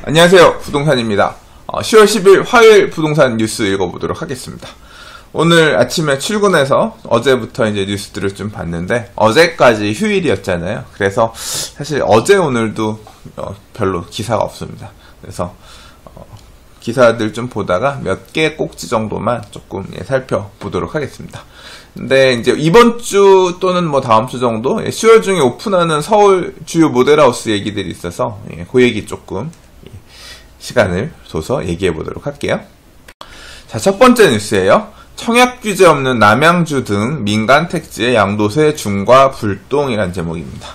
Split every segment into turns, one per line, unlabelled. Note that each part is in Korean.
안녕하세요, 부동산입니다. 10월 10일 화요일 부동산 뉴스 읽어보도록 하겠습니다. 오늘 아침에 출근해서 어제부터 이제 뉴스들을 좀 봤는데, 어제까지 휴일이었잖아요. 그래서 사실 어제 오늘도 별로 기사가 없습니다. 그래서 기사들 좀 보다가 몇 개 꼭지 정도만 조금 살펴보도록 하겠습니다. 근데 이제 이번 주 또는 뭐 다음 주 정도 10월 중에 오픈하는 서울 주요 모델하우스 얘기들이 있어서 그 얘기 조금 시간을 둬서 얘기해 보도록 할게요. 자, 첫 번째 뉴스예요. 청약 규제 없는 남양주 등 민간 택지의 양도세 중과 불동이란 제목입니다.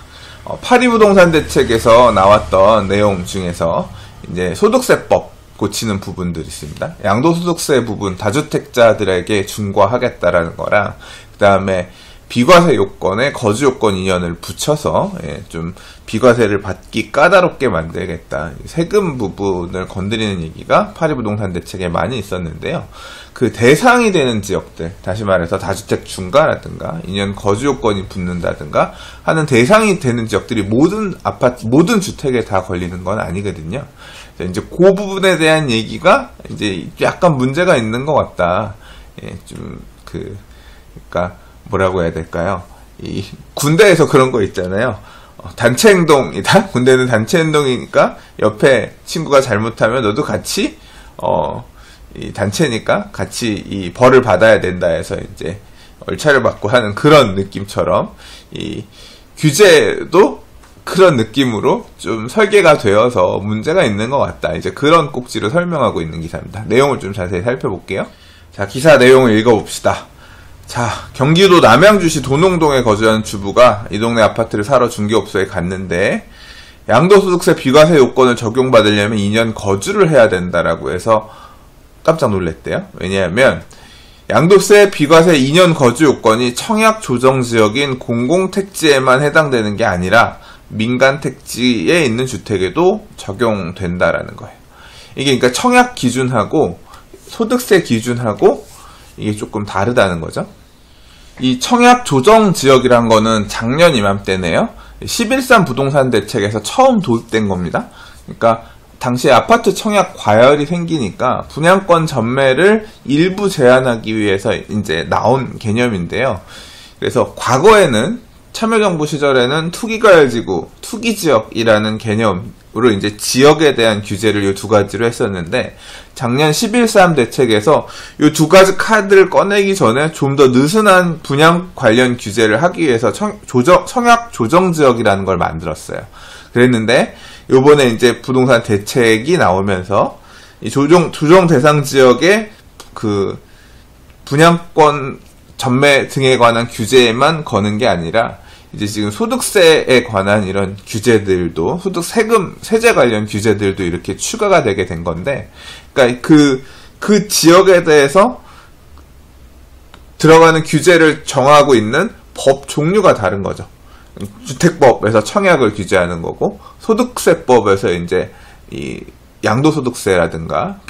파리부동산 대책에서 나왔던 내용 중에서 이제 소득세법 고치는 부분들이 있습니다. 양도소득세 부분 다주택자들에게 중과하겠다라는 거랑, 그 다음에 비과세 요건에 거주 요건 2년을 붙여서 좀 비과세를 받기 까다롭게 만들겠다. 세금 부분을 건드리는 얘기가 파리부동산 대책에 많이 있었는데요. 그 대상이 되는 지역들, 다시 말해서 다주택 중과라든가 2년 거주 요건이 붙는다든가 하는 대상이 되는 지역들이 모든 아파트, 모든 주택에 다 걸리는 건 아니거든요. 이제 그 부분에 대한 얘기가 이제 약간 문제가 있는 것 같다. 그러니까 뭐라고 해야 될까요? 이 군대에서 그런 거 있잖아요. 단체 행동이다. 군대는 단체 행동이니까 옆에 친구가 잘못하면 너도 같이 이 단체니까 같이 이 벌을 받아야 된다 해서 이제 얼차를 받고 하는 그런 느낌처럼 이 규제도 그런 느낌으로 좀 설계가 되어서 문제가 있는 것 같다. 이제 그런 꼭지로 설명하고 있는 기사입니다. 내용을 좀 자세히 살펴볼게요. 자, 기사 내용을 읽어봅시다. 자, 경기도 남양주시 도농동에 거주하는 주부가 이 동네 아파트를 사러 중개업소에 갔는데, 양도소득세 비과세 요건을 적용받으려면 2년 거주를 해야 된다라고 해서 깜짝 놀랐대요. 왜냐하면 양도세 비과세 2년 거주 요건이 청약 조정 지역인 공공택지에만 해당되는 게 아니라 민간 택지에 있는 주택에도 적용된다라는 거예요. 이게 그러니까 청약 기준하고 소득세 기준하고 이게 조금 다르다는 거죠. 이 청약 조정 지역이란 거는 작년 이맘때네요. 11.3 부동산 대책에서 처음 도입된 겁니다. 그러니까 당시에 아파트 청약 과열이 생기니까 분양권 전매를 일부 제한하기 위해서 이제 나온 개념인데요. 그래서 과거에는 참여정부 시절에는 투기과열지구, 투기지역이라는 개념으로 이제 지역에 대한 규제를 이 두 가지로 했었는데, 작년 11.3 대책에서 이 두 가지 카드를 꺼내기 전에 좀 더 느슨한 분양 관련 규제를 하기 위해서 청약 조정지역이라는 걸 만들었어요. 그랬는데, 요번에 이제 부동산 대책이 나오면서 이 조정 대상 지역의 그 분양권 전매 등에 관한 규제에만 거는 게 아니라 이제 지금 소득세에 관한 이런 규제들도, 소득 세금, 세제 관련 규제들도 이렇게 추가가 되게 된 건데, 그러니까 그 지역에 대해서 들어가는 규제를 정하고 있는 법 종류가 다른 거죠. 주택법에서 청약을 규제하는 거고, 소득세법에서 이제 이 양도소득세라든가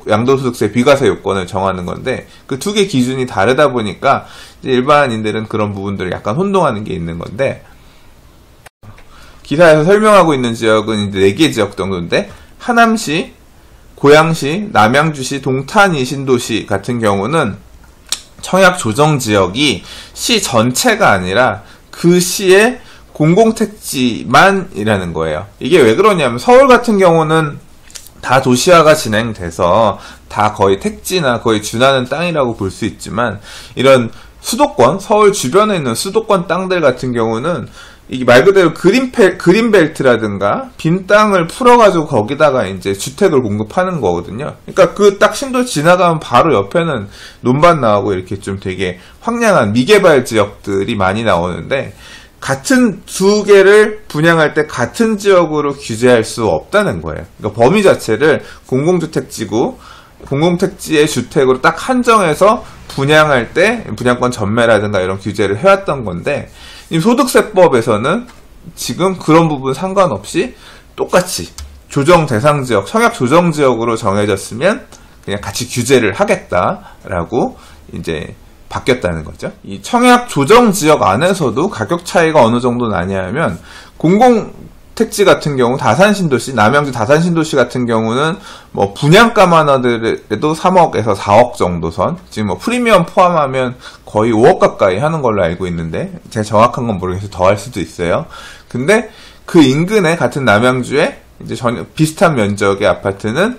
양도소득세 비과세 요건을 정하는 건데, 그 두 개 기준이 다르다 보니까 이제 일반인들은 그런 부분들을 약간 혼동하는 게 있는 건데, 기사에서 설명하고 있는 지역은 이제 4개 지역 정도인데, 하남시, 고양시, 남양주시, 동탄이 신도시 같은 경우는 청약 조정 지역이 시 전체가 아니라 그 시의 공공택지만이라는 거예요. 이게 왜 그러냐면 서울 같은 경우는 다 도시화가 진행돼서 다 거의 택지나 거의 준하는 땅이라고 볼 수 있지만, 이런 수도권, 서울 주변에 있는 수도권 땅들 같은 경우는 이게 말 그대로 그린벨트라든가 빈 땅을 풀어가지고 거기다가 이제 주택을 공급하는 거거든요. 그러니까 그 딱 신도 지나가면 바로 옆에는 논밭 나오고 이렇게 좀 되게 황량한 미개발 지역들이 많이 나오는데, 같은 두 개를 분양할 때 같은 지역으로 규제할 수 없다는 거예요. 그러니까 범위 자체를 공공주택지구, 공공택지의 주택으로 딱 한정해서 분양할 때 분양권 전매라든가 이런 규제를 해왔던 건데, 이 소득세법에서는 지금 그런 부분 상관없이 똑같이 조정 대상 지역, 청약 조정 지역으로 정해졌으면 그냥 같이 규제를 하겠다라고 이제 바뀌었다는 거죠. 이 청약 조정 지역 안에서도 가격 차이가 어느 정도 나냐면, 공공 택지 같은 경우 다산신도시, 남양주 다산신도시 같은 경우는 뭐 분양가만 하더라도 3억에서 4억 정도 선, 지금 뭐 프리미엄 포함하면 거의 5억 가까이 하는 걸로 알고 있는데 제가 정확한 건 모르겠어서 더 할 수도 있어요. 근데 그 인근에 같은 남양주에 이제 비슷한 면적의 아파트는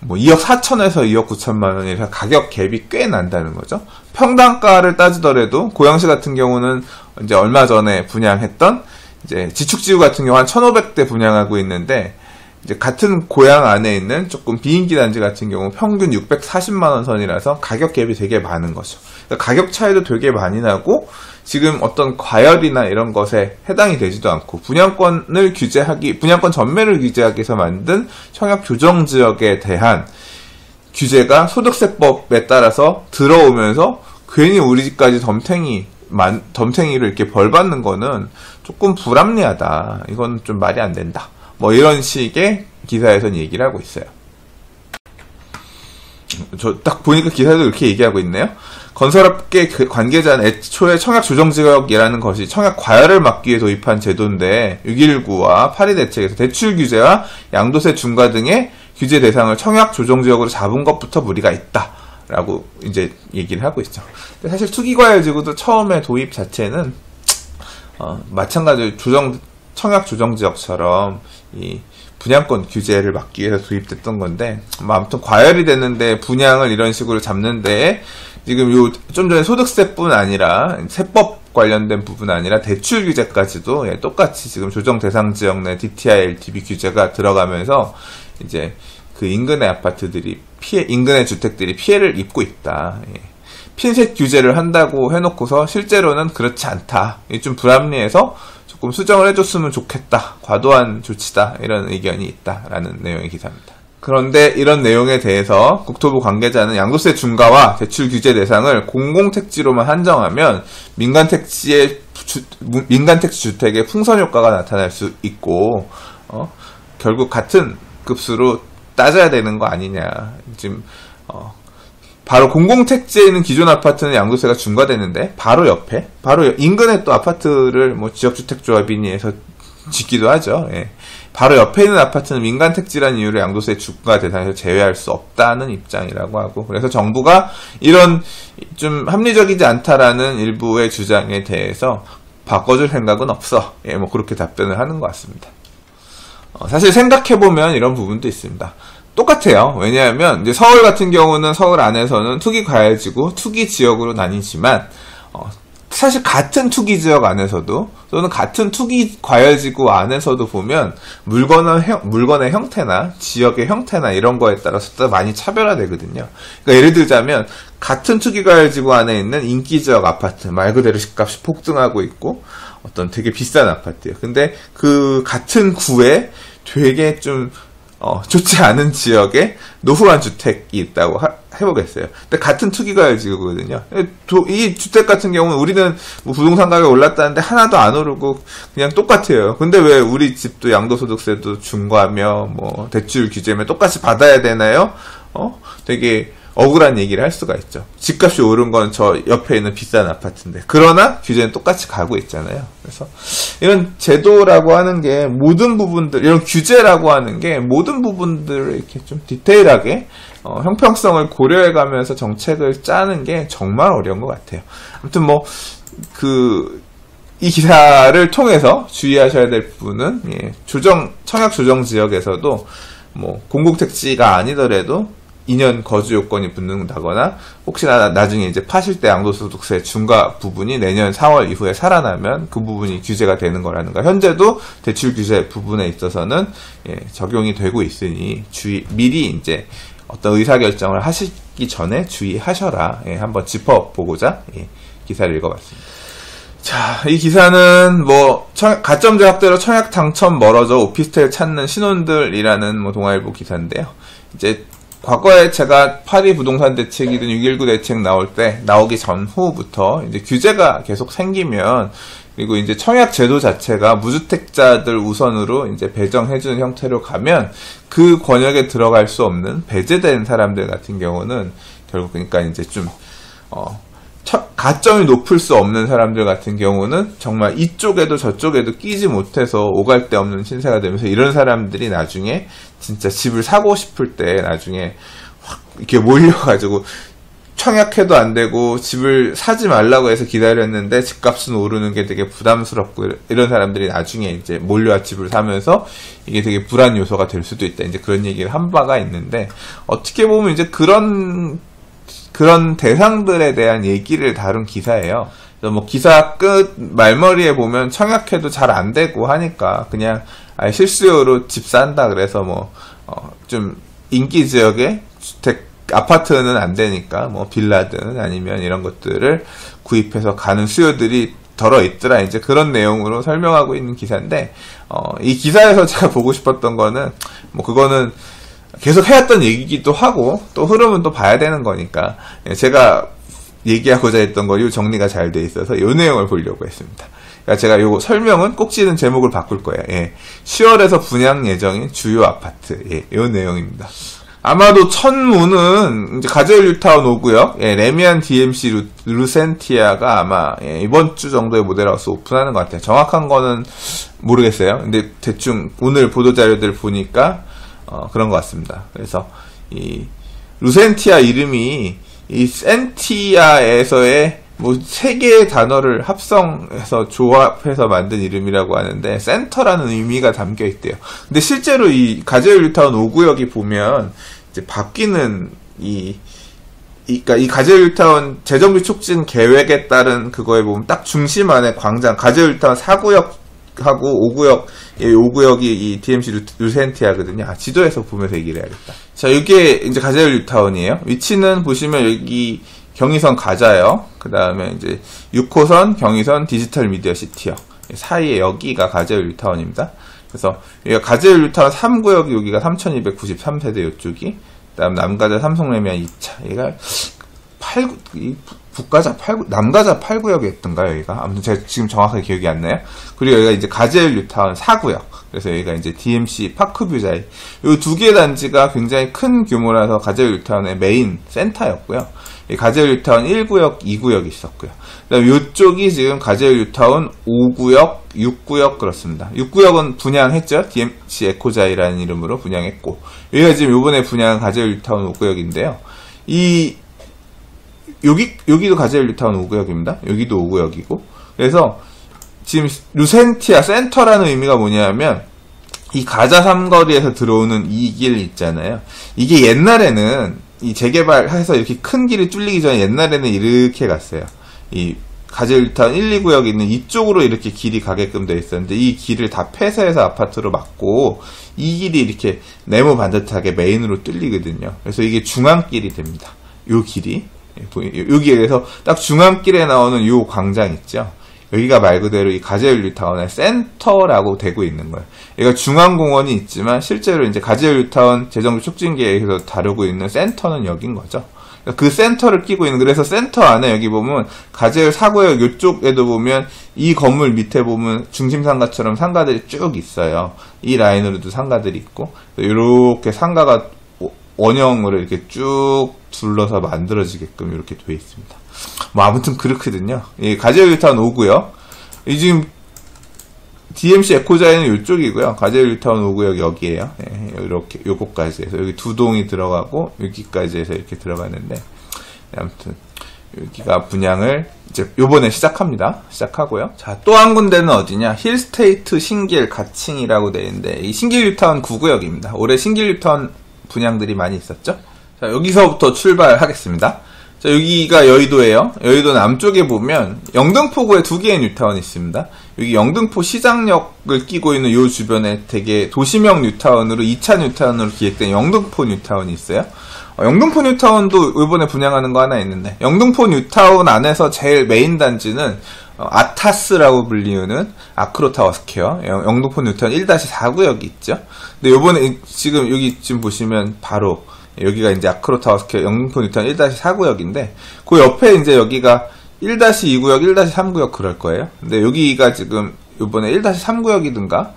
뭐 2억 4천에서 2억 9천만 원이라 가격 갭이 꽤 난다는 거죠. 평당가를 따지더라도 고양시 같은 경우는 이제 얼마 전에 분양했던 이제 지축지구 같은 경우 한 1,500대 분양하고 있는데, 이제 같은 고양 안에 있는 조금 비인기 단지 같은 경우 평균 640만 원 선이라서 가격 갭이 되게 많은 거죠. 그러니까 가격 차이도 되게 많이 나고, 지금 어떤 과열이나 이런 것에 해당이 되지도 않고, 분양권 전매를 규제하기 위해서 만든 청약 조정 지역에 대한 규제가 소득세법에 따라서 들어오면서 괜히 우리 집까지 덤탱이를 이렇게 벌 받는 거는 조금 불합리하다. 이건 좀 말이 안 된다. 뭐 이런 식의 기사에선 얘기를 하고 있어요. 저 딱 보니까 기사에도 이렇게 얘기하고 있네요. 건설업계 관계자는 애초에 청약조정지역이라는 것이 청약 과열을 막기 위해 도입한 제도인데 6.19와 파리 대책에서 대출 규제와 양도세 중과 등의 규제 대상을 청약조정지역으로 잡은 것부터 무리가 있다 라고 이제 얘기를 하고 있죠. 근데 사실 투기과열지구도 처음에 도입 자체는 마찬가지로 청약조정지역처럼 이 분양권 규제를 막기 위해서 도입됐던 건데, 아무튼 과열이 됐는데 분양을 이런 식으로 잡는데 지금 좀 전에 소득세뿐 아니라 세법 관련된 부분 아니라 대출 규제까지도 똑같이 지금 조정 대상 지역 내 DTI, LTV 규제가 들어가면서 이제 그 인근의 아파트들이 인근의 주택들이 피해를 입고 있다. 핀셋 규제를 한다고 해놓고서 실제로는 그렇지 않다. 좀 불합리해서 조금 수정을 해줬으면 좋겠다. 과도한 조치다. 이런 의견이 있다라는 내용의 기사입니다. 그런데 이런 내용에 대해서 국토부 관계자는 양도세 중과와 대출 규제 대상을 공공택지로만 한정하면 민간택지 주택의 풍선 효과가 나타날 수 있고, 결국 같은 급수로 따져야 되는 거 아니냐. 지금 바로 공공택지에 있는 기존 아파트는 양도세가 중과되는데 바로 인근에 또 아파트를 뭐 지역주택조합인위에서 짓기도 하죠. 예. 바로 옆에 있는 아파트는 민간택지라는 이유로 양도세 중과 대상에서 제외할 수 없다는 입장이라고 하고, 그래서 정부가 이런 좀 합리적이지 않다라는 일부의 주장에 대해서 바꿔줄 생각은 없어. 예, 뭐 그렇게 답변을 하는 것 같습니다. 사실 생각해보면 이런 부분도 있습니다. 똑같아요. 왜냐하면 이제 서울 같은 경우는 서울 안에서는 투기 과열지구, 투기 지역으로 나뉘지만 사실 같은 투기 지역 안에서도 또는 같은 투기 과열지구 안에서도 보면 물건의 형태나 지역의 형태나 이런 거에 따라서 또 많이 차별화되거든요. 그러니까 예를 들자면 같은 투기 과열지구 안에 있는 인기 지역 아파트, 말 그대로 집값이 폭등하고 있고 어떤 되게 비싼 아파트예요. 근데 그 같은 구에 되게 좀 좋지 않은 지역에 노후한 주택이 있다고 해보겠어요. 근데 같은 투기과열지구거든요. 이 주택 같은 경우는 우리는 뭐 부동산 가격이 올랐다는데 하나도 안 오르고 그냥 똑같아요. 근데 왜 우리 집도 양도소득세도 중과며 뭐 대출 규제면 똑같이 받아야 되나요? 되게 억울한 얘기를 할 수가 있죠. 집값이 오른 건 저 옆에 있는 비싼 아파트인데, 그러나 규제는 똑같이 가고 있잖아요. 그래서 이런 제도라고 하는 게 모든 부분들, 이런 규제라고 하는 게 모든 부분들을 이렇게 좀 디테일하게 형평성을 고려해가면서 정책을 짜는 게 정말 어려운 것 같아요. 아무튼 뭐 이 기사를 통해서 주의하셔야 될 부분은 청약 조정 지역에서도 뭐 공공택지가 아니더라도 2년 거주 요건이 붙는다거나 혹시나 나중에 이제 파실 때 양도소득세 중과 부분이 내년 4월 이후에 살아나면 그 부분이 규제가 되는 거라는가. 현재도 대출 규제 부분에 있어서는 적용이 되고 있으니 미리 이제 어떤 의사결정을 하시기 전에 주의하셔라. 한번 짚어보고자 기사를 읽어봤습니다. 자, 이 기사는 뭐 가점 제각대로 청약 당첨 멀어져 오피스텔 찾는 신혼들이라는 뭐 동아일보 기사인데요. 이제 과거에 제가 파리 부동산 대책이든 6.19 대책 나오기 전후부터 이제 규제가 계속 생기면, 그리고 이제 청약 제도 자체가 무주택자들 우선으로 이제 배정해주는 형태로 가면 그 권역에 들어갈 수 없는 배제된 사람들 같은 경우는 결국 그러니까 이제 좀 가점이 높을 수 없는 사람들 같은 경우는 정말 이쪽에도 저쪽에도 끼지 못해서 오갈 데 없는 신세가 되면서 이런 사람들이 나중에 진짜 집을 사고 싶을 때 나중에 확 이렇게 몰려가지고 청약해도 안 되고 집을 사지 말라고 해서 기다렸는데 집값은 오르는 게 되게 부담스럽고 이런 사람들이 나중에 이제 몰려와 집을 사면서 이게 되게 불안 요소가 될 수도 있다. 이제 그런 얘기를 한 바가 있는데 어떻게 보면 이제 그런 대상들에 대한 얘기를 다룬 기사예요. 그래서 뭐 기사 끝 말머리에 보면 청약해도 잘 안 되고 하니까 그냥 아예 실수요로 집 산다 그래서 뭐 좀 인기 지역에 주택 아파트는 안 되니까 뭐 빌라든 아니면 이런 것들을 구입해서 가는 수요들이 덜어 있더라. 이제 그런 내용으로 설명하고 있는 기사인데 이 기사에서 제가 보고 싶었던 거는 뭐 그거는 계속 해왔던 얘기기도 하고 또 흐름은 또 봐야 되는 거니까 제가 얘기하고자 했던 거 요 정리가 잘 돼 있어서 요 내용을 보려고 했습니다. 그러니까 제가 요 설명은 꼭 지는 제목을 바꿀 거예요. 10월에서 분양 예정인 주요 아파트 요 내용입니다. 아마도 첫문은 이제 가재울 뉴타운 5구역 레미안 DMC 루센티아가 아마 이번 주 정도에 모델하우스 오픈하는 것 같아요. 정확한 거는 모르겠어요. 근데 대충 오늘 보도자료들 보니까 그런 것 같습니다. 그래서 이 루센티아 이름이 이 센티아에서의 뭐 세 개의 단어를 합성해서 조합해서 만든 이름이라고 하는데 센터라는 의미가 담겨 있대요. 근데 실제로 이 가재울 뉴타운 5구역이 보면 이제 바뀌는 그러니까 이 가재울 뉴타운 재정비 촉진 계획에 따른 그거에 보면 딱 중심 안에 광장 가재울 뉴타운 4구역하고 5구역 5구역이 이 DMC 루센티아거든요. 지도에서 보면서 얘기를 해야겠다. 자, 이게 이제 가재울 뉴타운이에요. 위치는 보시면 여기 경의선 가자요. 그 다음에 이제 6호선 경의선 디지털 미디어 시티요. 사이에 여기가 가재울 뉴타운입니다. 그래서 여기가 가재울 뉴타운 3구역이 여기가 3293세대 이쪽이. 그 다음 남가자 삼성레미안 2차. 얘가 남가자 8구역이었던가요, 여기가? 아무튼 제가 지금 정확하게 기억이 안 나요. 그리고 여기가 이제 가재울 뉴타운 4구역. 그래서 여기가 이제 DMC 파크뷰자이. 이 두 개 단지가 굉장히 큰 규모라서 가재울 뉴타운의 메인 센터였고요. 가재울 뉴타운 1구역, 2구역이 있었고요. 그다음 이쪽이 지금 가재울 뉴타운 5구역, 6구역 그렇습니다. 6구역은 분양했죠. DMC 에코자이라는 이름으로 분양했고, 여기가 지금 요번에 분양한 가재울 뉴타운 5구역인데요. 여기도 가재울 뉴타운 5구역입니다. 여기도 5구역이고. 그래서 지금 루센티아 센터라는 의미가 뭐냐면 이 가자 삼거리에서 들어오는 이 길 있잖아요. 이게 옛날에는 이 재개발해서 이렇게 큰 길이 뚫리기 전에 옛날에는 이렇게 갔어요. 이 가재울 뉴타운 1, 2구역이 있는 이쪽으로 이렇게 길이 가게끔 되어 있었는데 이 길을 다 폐쇄해서 아파트로 막고 이 길이 이렇게 네모 반듯하게 메인으로 뚫리거든요. 그래서 이게 중앙길이 됩니다. 요 길이. 여기에서 딱 중앙길에 나오는 요 광장 있죠. 여기가 말 그대로 이 가재울 뉴타운의 센터라고 되고 있는 거예요. 여기가 중앙공원이 있지만 실제로 이제 가재울 뉴타운 재정비 촉진 계획에서 다루고 있는 센터는 여긴 거죠. 그 센터를 끼고 있는, 그래서 센터 안에 여기 보면 가재울 4구역 이쪽에도 보면 이 건물 밑에 보면 중심상가처럼 상가들이 쭉 있어요. 이 라인으로도 상가들이 있고 이렇게 상가가 원형으로 이렇게 쭉 둘러서 만들어지게끔 이렇게 되어 있습니다. 뭐 아무튼 그렇거든요. 이 가재울 뉴타운 5구역, 이 지금 DMC 에코자이는 이쪽이고요. 가재울 뉴타운 5구역 여기에요. 이렇게 요거까지 해서 여기 두 동이 들어가고 여기까지 해서 이렇게 들어가는데, 아무튼 여기가 분양을 이제 요번에 시작하고요. 자, 또 한 군데는 어디냐? 힐스테이트 신길 가칭이라고 되어 있는데 이 신길 뉴타운 9구역입니다. 올해 신길 뉴타운 분양들이 많이 있었죠. 자, 여기서부터 출발하겠습니다. 자, 여기가 여의도예요. 여의도 남쪽에 보면 영등포구에 두 개의 뉴타운이 있습니다. 여기 영등포 시장역을 끼고 있는 요 주변에 되게 도시명 뉴타운으로 2차 뉴타운으로 기획된 영등포 뉴타운이 있어요. 영등포 뉴타운도 이번에 분양하는 거 하나 있는데, 영등포 뉴타운 안에서 제일 메인 단지는 아타스라고 불리우는 아크로타워 스퀘어, 영등포 뉴타운 1-4구역이 있죠. 근데 요번에 지금 여기 지금 보시면 바로 여기가 이제 아크로타워 스퀘어 영등포 뉴타운 1-4구역인데 그 옆에 이제 여기가 1-2구역, 1-3구역 그럴 거예요. 근데 여기가 지금 요번에 1-3구역이든가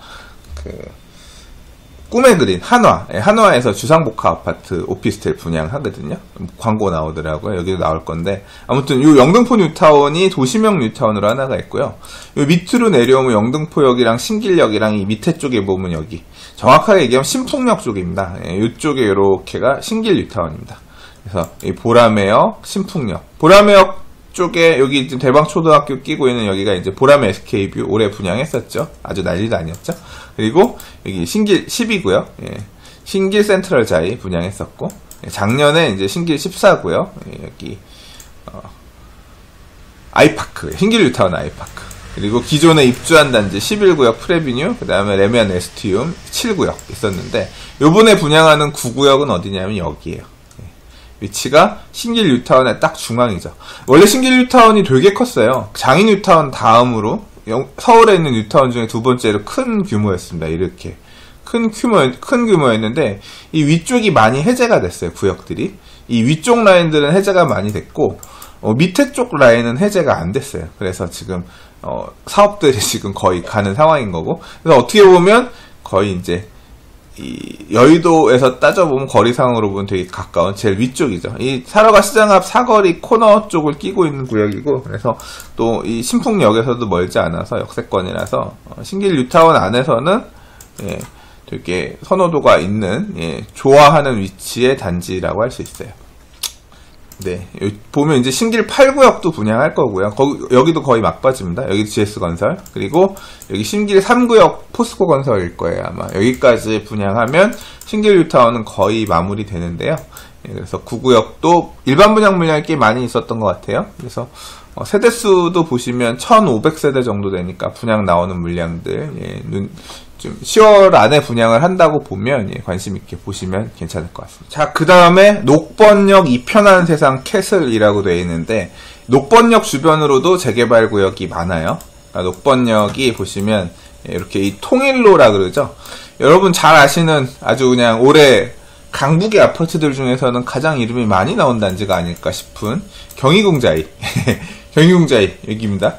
꿈의 그린 한화, 한화에서 주상복합 아파트 오피스텔 분양하거든요. 광고 나오더라고요. 여기도 나올 건데 아무튼 요 영등포 뉴타운이 도시명 뉴타운으로 하나가 있고요. 요 밑으로 내려오면 영등포역이랑 신길역이랑 이 밑에 쪽에 보면 여기 정확하게 얘기하면 신풍역 쪽입니다. 이쪽에 요렇게가 신길 뉴타운입니다. 그래서 이 보라매역, 신풍역, 보라매역 쪽에 여기 지금 대방초등학교 끼고 있는 여기가 이제 보라매 SK뷰 올해 분양했었죠. 아주 난리도 아니었죠. 그리고 여기 신길 10이고요. 신길 센트럴 자이 분양했었고, 작년에 이제 신길 14고요. 여기 아이파크, 신길 뉴타운 아이파크. 그리고 기존에 입주한 단지 11구역 프레비뉴, 그 다음에 레미안 에스티움 7구역 있었는데, 요번에 분양하는 9구역은 어디냐면 여기에요. 위치가 신길 뉴타운의 딱 중앙이죠. 원래 신길 뉴타운이 되게 컸어요. 장인 뉴타운 다음으로 서울에 있는 뉴타운 중에 두 번째로 큰 규모였습니다. 이렇게 큰 규모였는데 이 위쪽이 많이 해제가 됐어요. 구역들이 이 위쪽 라인들은 해제가 많이 됐고 밑에 쪽 라인은 해제가 안 됐어요. 그래서 지금 사업들이 지금 거의 가는 상황인 거고, 그래서 어떻게 보면 거의 이제 이 여의도에서 따져보면 거리상으로 보면 되게 가까운 제일 위쪽이죠. 이 사러가 시장 앞 사거리 코너 쪽을 끼고 있는 구역이고, 그래서 또 이 신풍역에서도 멀지 않아서 역세권이라서 신길 뉴타운 안에서는 되게 선호도가 있는 좋아하는 위치의 단지라고 할 수 있어요. 네, 여기 보면 이제 신길 8구역도 분양할 거고요. 여기도 거의 막바지입니다. 여기 GS건설, 그리고 여기 신길 3구역 포스코건설일 거예요. 아마 여기까지 분양하면 신길 뉴타운은 거의 마무리 되는데요. 그래서 9구역도 일반 분양 물량이 꽤 많이 있었던 것 같아요. 그래서 세대수도 보시면 1500세대 정도 되니까 분양 나오는 물량들 좀 10월 안에 분양을 한다고 보면 관심 있게 보시면 괜찮을 것 같습니다. 자, 그 다음에 녹번역 이편한 세상 캐슬이라고 되어 있는데, 녹번역 주변으로도 재개발 구역이 많아요. 녹번역이 보시면 이렇게 이 통일로라 그러죠. 여러분 잘 아시는 아주 그냥 올해 강북의 아파트들 중에서는 가장 이름이 많이 나온 단지가 아닐까 싶은 경희궁자이 경희궁자이 여기입니다.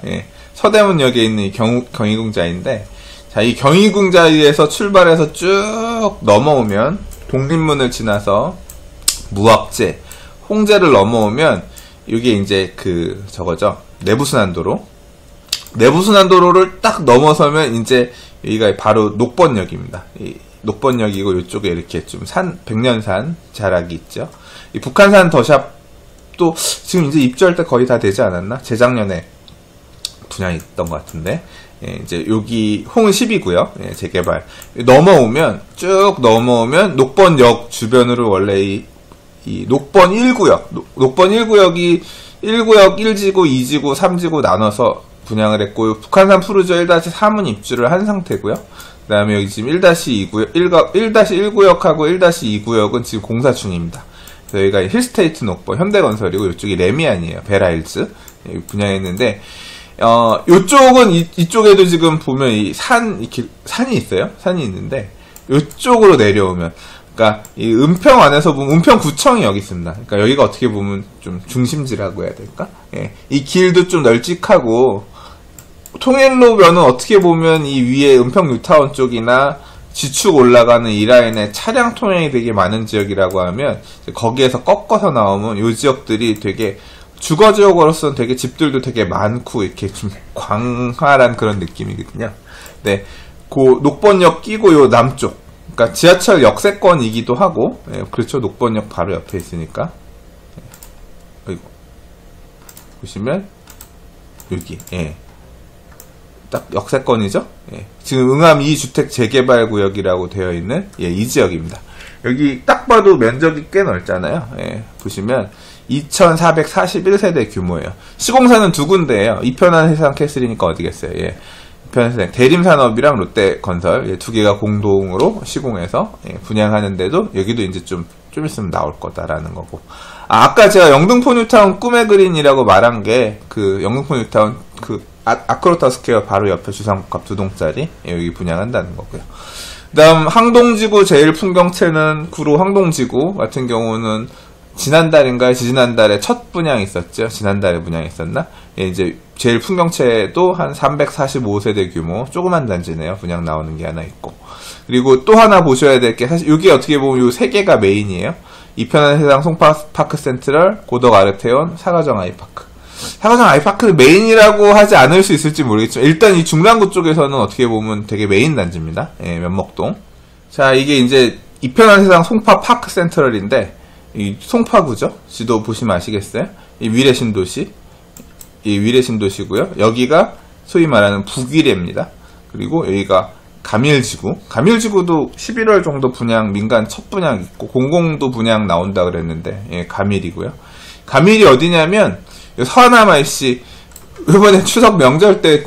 서대문역에 있는 이 경희궁자이인데, 자, 이 경희궁자리에서 출발해서 쭉 넘어오면 독립문을 지나서 무학재, 홍제를 넘어오면 이게 이제 저거죠. 내부순환도로. 내부순환도로를 딱 넘어서면 이제 여기가 바로 녹번역입니다. 이 녹번역이고 이쪽에 이렇게 좀 백년산 자락이 있죠. 이 북한산 더샵도 지금 이제 입주할 때 거의 다 되지 않았나? 재작년에 분양했던 것 같은데. 이제 여기 홍은 10이고요. 재개발 넘어오면 쭉 넘어오면 녹번역 주변으로 원래 이 녹번 1구역, 녹번 1구역이 1구역 1지구, 2지구, 3지구 나눠서 분양을 했고, 북한산 푸르저 1-3은 입주를 한 상태고요. 그 다음에 여기 지금 1-2구역, 1-1구역하고 1-2구역은 지금 공사 중입니다. 그래서 여기가 힐스테이트 녹번, 현대건설이고, 이쪽이 레미안이에요. 베라힐즈 분양했는데, 요쪽은 이쪽에도 지금 보면 산이 있어요. 산이 있는데, 요쪽으로 내려오면, 그러니까 이 은평 안에서 보면 은평구청이 여기 있습니다. 그러니까 여기가 어떻게 보면 좀 중심지라고 해야 될까? 이 길도 좀 널찍하고, 통일로면은 어떻게 보면 이 위에 은평 뉴타운 쪽이나 지축 올라가는 이 라인에 차량 통행이 되게 많은 지역이라고 하면, 거기에서 꺾어서 나오면 이 지역들이 되게 주거지역으로서는 되게 집들도 되게 많고 이렇게 좀 광활한 그런 느낌이거든요. 네, 그 녹번역 끼고 요 남쪽, 그러니까 지하철 역세권이기도 하고, 그렇죠. 녹번역 바로 옆에 있으니까. 보시면 여기, 딱 역세권이죠. 지금 응암 2주택 재개발 구역이라고 되어 있는 이 지역입니다. 여기 딱 봐도 면적이 꽤 넓잖아요. 보시면 2441세대 규모예요. 시공사는 두 군데예요. 이편한 세상 캐슬이니까 어디겠어요. 이편한 세상 대림산업이랑 롯데건설 두 개가 공동으로 시공해서 분양하는데도 여기도 이제 좀 있으면 나올 거다라는 거고. 아까 제가 영등포 뉴타운 꿈의 그린이라고 말한 게 영등포 뉴타운 아크로타 스퀘어 바로 옆에 주상복합 2동짜리 여기 분양한다는 거고요. 그 다음 항동지구 제일 풍경채는 구로 항동지구 같은 경우는 지난달인가요? 지지난달에 첫 분양이 있었죠. 지난달에 분양이 있었나? 예, 이제 제일 풍경채도 한 345세대 규모 조그만 단지네요. 분양 나오는 게 하나 있고. 그리고 또 하나 보셔야 될 게 사실 이게 어떻게 보면 요 세 개가 메인이에요. 이편한 세상 송파파크 센트럴, 고덕 아르테온, 사가정 아이파크. 사가정 아이파크는 메인이라고 하지 않을 수 있을지 모르겠지만 일단 이 중랑구 쪽에서는 어떻게 보면 되게 메인 단지입니다. 예, 면목동. 자, 이게 이제 이편한 세상 송파파크 센트럴인데 이 송파구죠. 지도 보시면 아시겠어요? 이 위례 신도시. 이 위례 신도시고요. 여기가 소위 말하는 북위례입니다. 그리고 여기가 가밀지구. 가밀지구도 11월 정도 분양, 민간 첫 분양 있고, 공공도 분양 나온다 그랬는데, 예, 가밀이고요. 가밀이 어디냐면, 서하남 IC, 이번에 추석 명절 때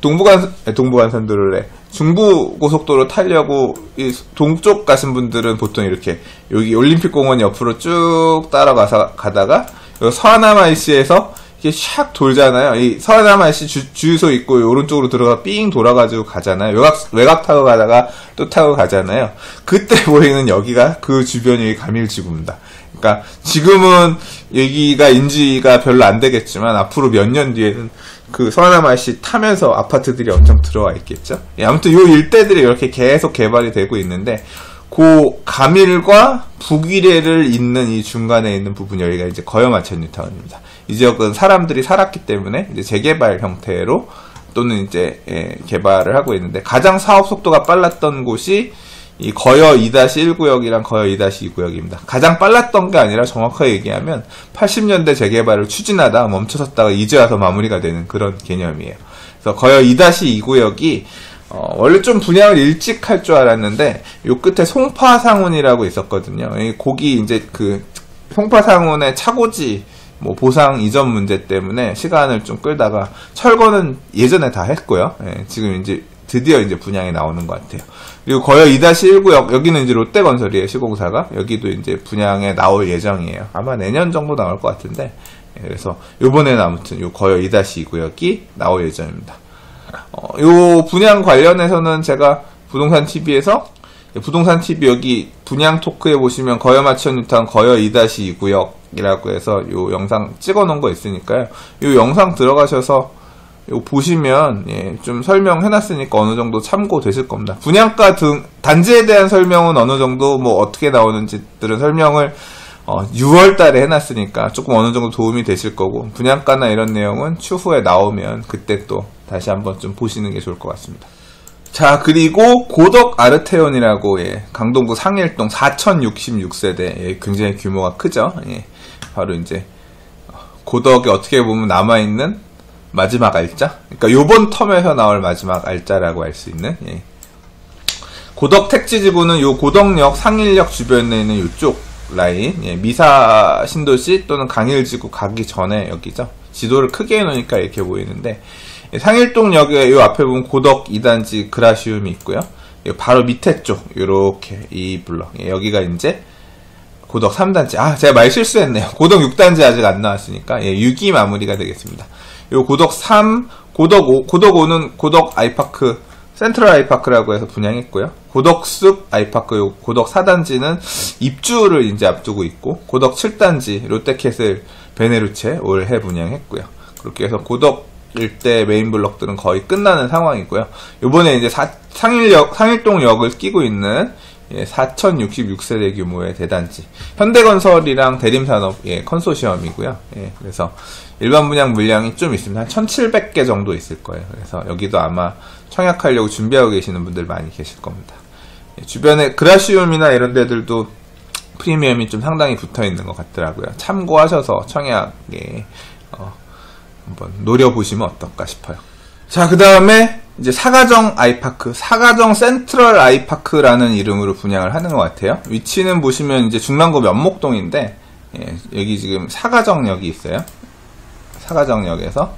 동부간선도로래. 중부고속도로 타려고 이 동쪽 가신 분들은 보통 이렇게 여기 올림픽공원 옆으로 쭉 가다가 서하남 IC에서 이렇게 샥 돌잖아요. 이 서하남 IC 주유소 있고 오른쪽으로 들어가 삥 돌아가지고 가잖아요. 외곽 타고 가다가 또 타고 가잖아요. 그때 보이는 여기가 그 주변이 가밀지구입니다. 그러니까 지금은 여기가 인지가 별로 안 되겠지만 앞으로 몇 년 뒤에는 그 서하남 IC 타면서 아파트들이 엄청 들어와 있겠죠. 예, 아무튼 요 일대들이 이렇게 계속 개발이 되고 있는데 그 가밀과 북위례를 잇는 이 중간에 있는 부분 여기가 이제 거여마천 뉴타운입니다. 이 지역은 사람들이 살았기 때문에 이제 재개발 형태로 또는 이제 개발을 하고 있는데 가장 사업 속도가 빨랐던 곳이 이 거여 2-1구역이랑 거여 2-2구역입니다. 가장 빨랐던 게 아니라 정확하게 얘기하면 80년대 재개발을 추진하다 멈춰섰다가 이제 와서 마무리가 되는 그런 개념이에요. 그래서 거여 2-2구역이 원래 좀 분양을 일찍 할 줄 알았는데 요 끝에 송파상운이라고 있었거든요. 거기 이제 그 송파상운의 차고지 뭐 보상 이전 문제 때문에 시간을 좀 끌다가 철거는 예전에 다 했고요. 예, 지금 이제 드디어 이제 분양이 나오는 것 같아요. 그리고 거여 2-1구역, 여기는 이제 롯데건설이에요, 시공사가. 여기도 이제 분양에 나올 예정이에요. 아마 내년 정도 나올 것 같은데. 예, 그래서 요번에는 아무튼 요 거여 2-2구역이 나올 예정입니다. 요 분양 관련해서는 제가 부동산 TV에서 부동산 TV 여기 분양 토크에 보시면 거여마천 뉴타운 거여 2-2구역이라고 해서 요 영상 찍어 놓은 거 있으니까요. 요 영상 들어가셔서 요 보시면 예, 좀 설명해 놨으니까 어느 정도 참고 되실 겁니다. 분양가 등 단지에 대한 설명은 어느 정도 뭐 어떻게 나오는지들은 설명을 6월 달에 해놨으니까 조금 어느 정도 도움이 되실 거고 분양가나 이런 내용은 추후에 나오면 그때 또 다시 한번 좀 보시는 게 좋을 것 같습니다. 자, 그리고 고덕 아르테온이라고 예, 강동구 상일동 4066세대 예, 굉장히 규모가 크죠. 예, 바로 이제 고덕에 어떻게 보면 남아있는 마지막 알짜? 그러니까 요번 텀에서 나올 마지막 알짜라고 할 수 있는 예. 고덕 택지지구는 요 고덕역 상일역 주변에 있는 요쪽 라인 예, 미사 신도시 또는 강일지구 가기 전에 여기죠. 지도를 크게 해놓으니까 이렇게 보이는데 예, 상일동역에 요 앞에 보면 고덕 2단지 그라시움이 있고요. 예, 바로 밑에 쪽 요렇게 이 블럭 예, 여기가 이제 고덕 3단지 아 제가 말 실수했네요. 고덕 6단지 아직 안 나왔으니까 예, 6이 마무리가 되겠습니다. 요 고덕 3, 고덕 5, 고덕 5는 고덕 아이파크, 센트럴 아이파크라고 해서 분양했고요. 고덕숲 아이파크, 요 고덕 4단지는 입주를 이제 앞두고 있고, 고덕 7단지, 롯데캐슬, 베네루체 올해 분양했고요. 그렇게 해서 고덕 일대 메인 블럭들은 거의 끝나는 상황이고요. 요번에 이제 상일동역을 끼고 있는 예, 4066세대 규모의 대단지. 현대건설이랑 대림산업 예, 컨소시엄이고요. 예, 그래서 일반 분양 물량이 좀 있습니다. 한 1700개 정도 있을 거예요. 그래서 여기도 아마 청약하려고 준비하고 계시는 분들 많이 계실 겁니다. 예, 주변에 그라시움이나 이런 데들도 프리미엄이 좀 상당히 붙어 있는 것 같더라고요. 참고하셔서 청약에 한번 노려보시면 어떨까 싶어요. 자, 그 다음에 이제 사가정 아이파크, 사가정 센트럴 아이파크라는 이름으로 분양을 하는 것 같아요. 위치는 보시면 이제 중랑구 면목동인데, 예, 여기 지금 사가정역이 있어요. 사가정역에서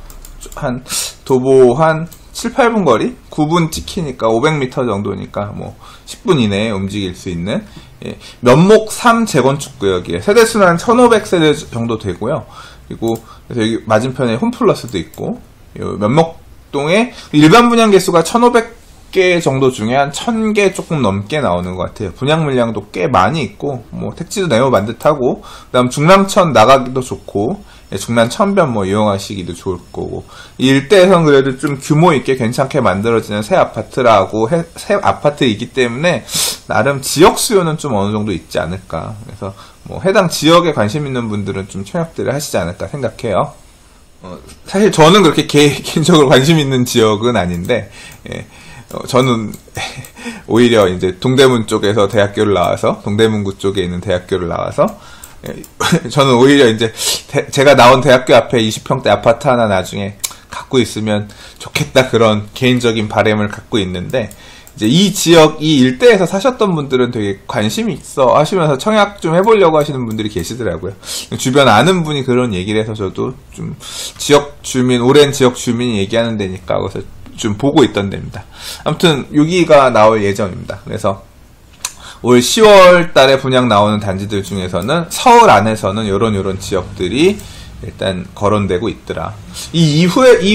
한 도보 한 7, 8분 거리? 9분 찍히니까 500m 정도니까 뭐 10분 이내에 움직일 수 있는 예, 면목 3 재건축구역이에요. 세대수는 한 1500세대 정도 되고요. 그리고 그래서 여기 맞은편에 홈플러스도 있고, 면목동에 일반 분양 개수가 1500 100개 정도 중에 한 1000개 조금 넘게 나오는 것 같아요. 분양 물량도 꽤 많이 있고, 뭐, 택지도 네모반 듯하고, 그 다음 중랑천 나가기도 좋고, 중랑 천변 뭐 이용하시기도 좋을 거고, 이 일대에선 그래도 좀 규모 있게 괜찮게 만들어지는 새 아파트라고, 새 아파트이기 때문에, 나름 지역 수요는 좀 어느 정도 있지 않을까. 그래서, 뭐, 해당 지역에 관심 있는 분들은 좀 청약들을 하시지 않을까 생각해요. 사실 저는 그렇게 개인적으로 관심 있는 지역은 아닌데, 저는 오히려 이제 동대문 쪽에서 대학교를 나와서, 동대문구 쪽에 있는 대학교를 나와서, 저는 오히려 이제 제가 나온 대학교 앞에 20평대 아파트 하나 나중에 갖고 있으면 좋겠다, 그런 개인적인 바람을 갖고 있는데, 이제 이 지역, 이 일대에서 사셨던 분들은 되게 관심이 있어 하시면서 청약 좀 해보려고 하시는 분들이 계시더라고요. 주변 아는 분이 그런 얘기를 해서 저도 좀 지역 주민, 오랜 지역 주민이 얘기하는 데니까 그래서 좀 보고 있던 데입니다. 아무튼 여기가 나올 예정입니다. 그래서 올 10월 달에 분양 나오는 단지들 중에서는 서울 안에서는 요런 지역들이 일단 거론되고 있더라. 이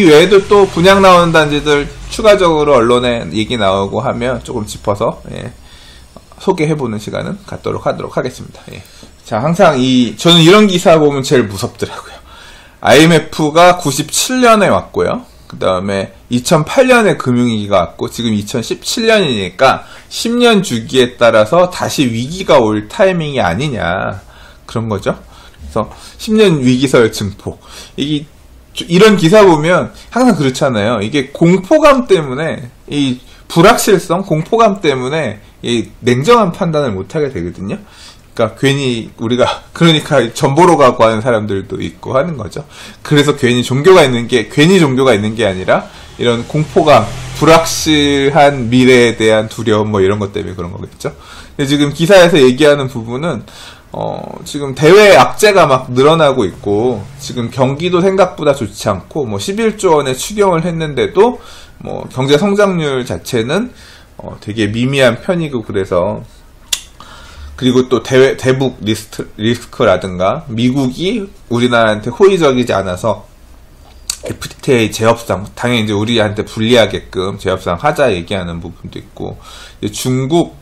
외에도 또 분양 나오는 단지들 추가적으로 언론에 얘기 나오고 하면 조금 짚어서 소개해보는 시간은 갖도록 하도록 하겠습니다. 자, 항상 저는 이런 기사 보면 제일 무섭더라고요. IMF가 97년에 왔고요. 그 다음에 2008년에 금융위기가 왔고, 지금 2017년이니까 10년 주기에 따라서 다시 위기가 올 타이밍이 아니냐, 그런 거죠. 그래서 10년 위기설 증폭. 이런 기사 보면 항상 그렇잖아요. 이게 공포감 때문에, 이 불확실성, 공포감 때문에 이 냉정한 판단을 못하게 되거든요. 그러니까 그러니까 전보로 가고 하는 사람들도 있고 하는 거죠. 그래서 괜히 종교가 있는 게 아니라 이런 공포감, 불확실한 미래에 대한 두려움 뭐 이런 것 때문에 그런 거겠죠. 근데 지금 기사에서 얘기하는 부분은 지금 대외 악재가 막 늘어나고 있고, 지금 경기도 생각보다 좋지 않고, 뭐 11조 원의 추경을 했는데도 뭐 경제 성장률 자체는 되게 미미한 편이고, 그리고 또 대북 리스크라든가 미국이 우리나라한테 호의적이지 않아서 FTA 재협상, 당연히 이제 우리한테 불리하게끔 재협상 하자 얘기하는 부분도 있고, 중국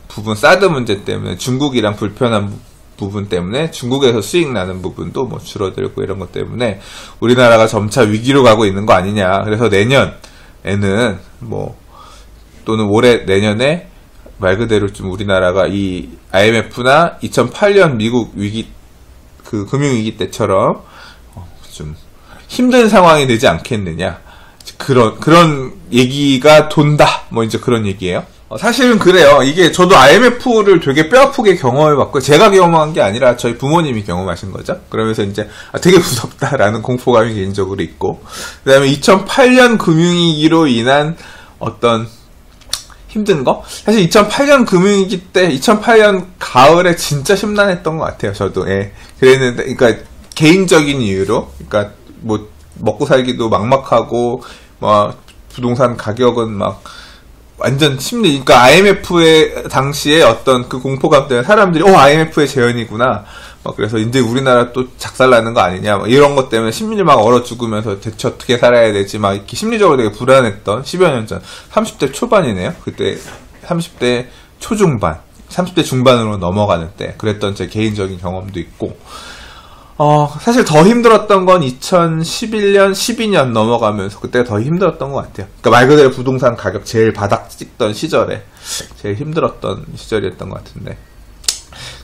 부분 사드 문제 때문에 중국이랑 불편한 부분 때문에 중국에서 수익 나는 부분도 뭐 줄어들고 이런 것 때문에 우리나라가 점차 위기로 가고 있는 거 아니냐. 그래서 내년에는 또는 내년에 말 그대로 좀 우리나라가 이 IMF나 2008년 미국 위기, 금융위기 때처럼 좀 힘든 상황이 되지 않겠느냐. 그런 얘기가 돈다. 뭐 이제 그런 얘기예요. 사실은 그래요. 이게 저도 IMF를 되게 뼈아프게 경험해봤고, 제가 경험한 게 아니라 저희 부모님이 경험하신 거죠. 그러면서 이제 되게 무섭다라는 공포감이 개인적으로 있고, 그 다음에 2008년 금융위기로 인한 어떤 힘든 거? 사실 2008년 금융위기 때 2008년 가을에 진짜 심란했던 것 같아요. 저도. 그랬는데, 그러니까 개인적인 이유로, 그러니까 뭐 먹고 살기도 막막하고, 부동산 가격은 막 완전 그러니까 IMF의 당시에 어떤 그 공포감 때문에 사람들이 IMF의 재현이구나. 그래서 이제 우리나라 또 작살나는 거 아니냐. 이런 것 때문에 심리 막 얼어 죽으면서 대체 어떻게 살아야 되지. 막 이렇게 심리적으로 되게 불안했던 10여 년 전. 30대 초반이네요. 그때 30대 초중반, 30대 중반으로 넘어가는 때 그랬던 제 개인적인 경험도 있고, 사실 더 힘들었던 건 2011년, 12년 넘어가면서 그때가 더 힘들었던 것 같아요. 그러니까 말 그대로 부동산 가격 제일 바닥 찍던 시절에 제일 힘들었던 시절이었던 것 같은데,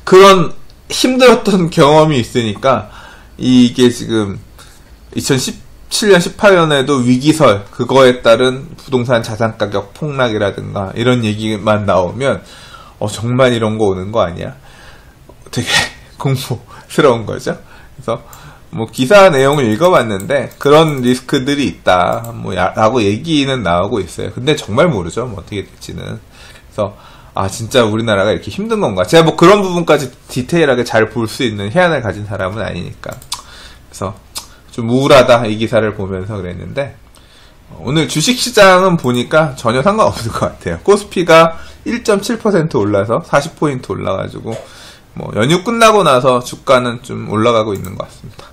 그런 힘들었던 경험이 있으니까 이게 지금 2017년, 18년에도 위기설, 그거에 따른 부동산 자산 가격 폭락이라든가 이런 얘기만 나오면 정말 이런 거 오는 거 아니야? 되게 공포스러운 거죠. 그래서 기사 내용을 읽어봤는데 그런 리스크들이 있다 라고 얘기는 나오고 있어요. 근데 정말 모르죠, 어떻게 될지는. 그래서 진짜 우리나라가 이렇게 힘든 건가? 제가 그런 부분까지 디테일하게 잘 볼 수 있는 해안을 가진 사람은 아니니까. 그래서 좀 우울하다, 이 기사를 보면서 그랬는데, 오늘 주식시장은 보니까 전혀 상관없을 것 같아요. 코스피가 1.7% 올라서 40포인트 올라가지고 연휴 끝나고 나서 주가는 좀 올라가고 있는 것 같습니다.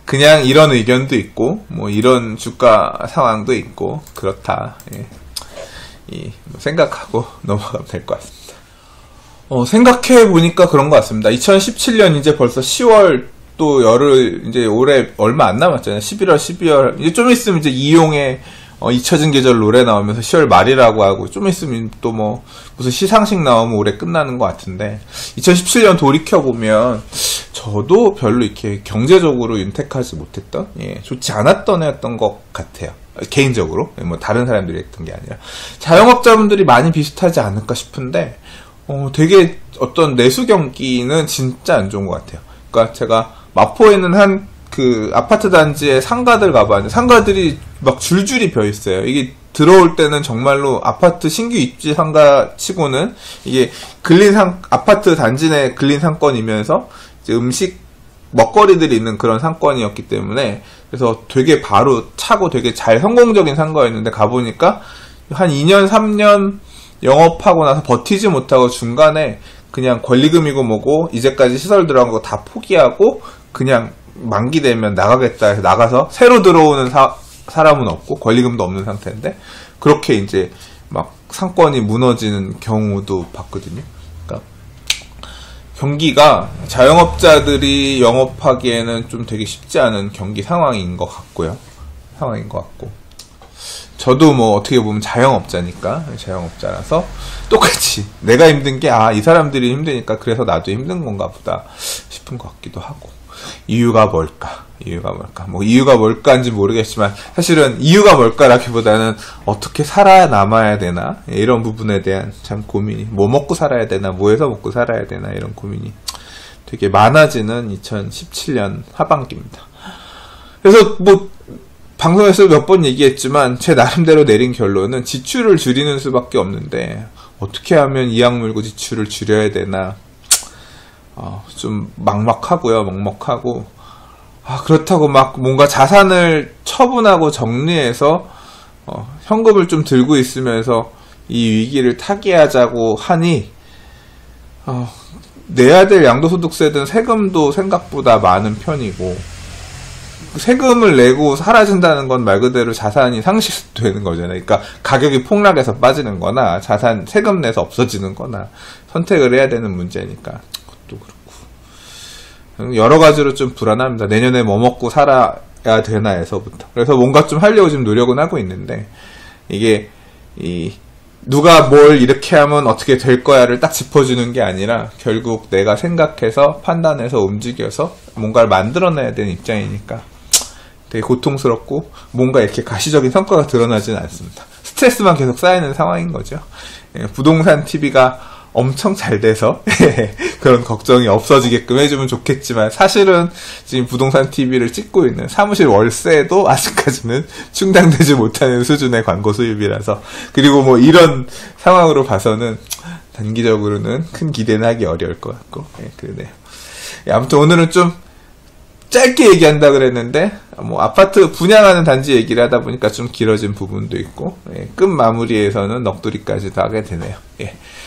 그냥 이런 의견도 있고, 이런 주가 상황도 있고, 그렇다. 생각하고 넘어가면 될 것 같습니다. 생각해보니까 그런 것 같습니다. 2017년 이제 벌써 10월 또 열흘, 이제 올해 얼마 안 남았잖아요. 11월, 12월. 이제 좀 있으면 이제 이용의 잊혀진 계절 노래 나오면서 10월 말이라고 하고, 좀 있으면 또 뭐, 무슨 시상식 나오면 올해 끝나는 것 같은데, 2017년 돌이켜보면, 저도 별로 이렇게 경제적으로 윤택하지 못했던, 좋지 않았던 해였던 것 같아요. 개인적으로. 뭐, 다른 사람들이 했던 게 아니라. 자영업자분들이 많이 비슷하지 않을까 싶은데, 되게 어떤 내수 경기는 진짜 안 좋은 것 같아요. 그러니까 제가 마포에는 한 그 아파트 단지에 상가들 가봤는데 상가들이 막 줄줄이 벼 있어요. 이게 들어올 때는 정말로 아파트 신규 입지 상가 치고는 이게 아파트 단지 내 근린 상권이면서 이제 음식 먹거리들이 있는 그런 상권이었기 때문에 그래서 되게 바로 차고 되게 잘 성공적인 상가였는데 가보니까 한 2년 3년 영업하고 나서 버티지 못하고 중간에 그냥 권리금이고 뭐고 이제까지 시설 들어간 거 다 포기하고 그냥 만기 되면 나가겠다 해서 나가서 새로 들어오는 사람은 없고 권리금도 없는 상태인데 그렇게 이제 막 상권이 무너지는 경우도 봤거든요. 그러니까 경기가 자영업자들이 영업하기에는 좀 되게 쉽지 않은 경기 상황인 것 같고요. 저도 뭐 어떻게 보면 자영업자라서 똑같이 내가 힘든 게 이 사람들이 힘드니까 그래서 나도 힘든 건가 보다 싶은 것 같기도 하고. 이유가 뭘까? 뭐 이유가 뭘까인지 모르겠지만 사실은 이유가 뭘까라기보다는 어떻게 살아남아야 되나 이런 부분에 대한 참 고민이 뭐 먹고 살아야 되나 뭐 해서 먹고 살아야 되나 이런 고민이 되게 많아지는 2017년 하반기입니다. 그래서 뭐 방송에서 몇 번 얘기했지만 제 나름대로 내린 결론은 지출을 줄이는 수밖에 없는데 어떻게 하면 이악 물고 지출을 줄여야 되나 좀 막막하고요. 먹먹하고 그렇다고 막 뭔가 자산을 처분하고 정리해서 현금을 좀 들고 있으면서 이 위기를 타개하자고 하니 내야 될 양도소득세든 세금도 생각보다 많은 편이고 세금을 내고 사라진다는 건 말 그대로 자산이 상실되는 거잖아요. 그러니까 가격이 폭락해서 빠지는 거나 세금 내서 없어지는 거나 선택을 해야 되는 문제니까 그것도 그렇고 여러 가지로 좀 불안합니다. 내년에 뭐 먹고 살아야 되나 해서부터. 그래서 뭔가 좀 하려고 지금 노력은 하고 있는데 이게 누가 뭘 이렇게 하면 어떻게 될 거야를 딱 짚어주는 게 아니라 결국 내가 생각해서 판단해서 움직여서 뭔가를 만들어내야 되는 입장이니까 되게 고통스럽고 뭔가 이렇게 가시적인 성과가 드러나지는 않습니다. 스트레스만 계속 쌓이는 상황인 거죠. 부동산 TV가 엄청 잘 돼서 그런 걱정이 없어지게끔 해주면 좋겠지만 사실은 지금 부동산 TV를 찍고 있는 사무실 월세도 아직까지는 충당되지 못하는 수준의 광고 수입이라서 그리고 뭐 이런 상황으로 봐서는 단기적으로는 큰 기대는 하기 어려울 것 같고 그러네요. 아무튼 오늘은 좀 짧게 얘기한다 그랬는데 뭐 아파트 분양하는 단지 얘기를 하다 보니까 좀 길어진 부분도 있고 끝 마무리에서는 넋두리까지도 하게 되네요.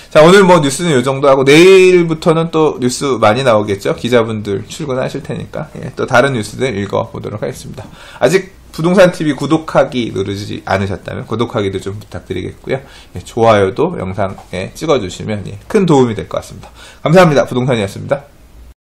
자, 오늘 뭐 뉴스는 이 정도 하고 내일부터는 또 뉴스 많이 나오겠죠. 기자분들 출근하실 테니까 또 다른 뉴스들 읽어보도록 하겠습니다. 아직 부동산TV 구독하기 누르지 않으셨다면 구독하기도 좀 부탁드리겠고요. 좋아요도 영상에 찍어주시면 큰 도움이 될 것 같습니다. 감사합니다. 부동산이었습니다.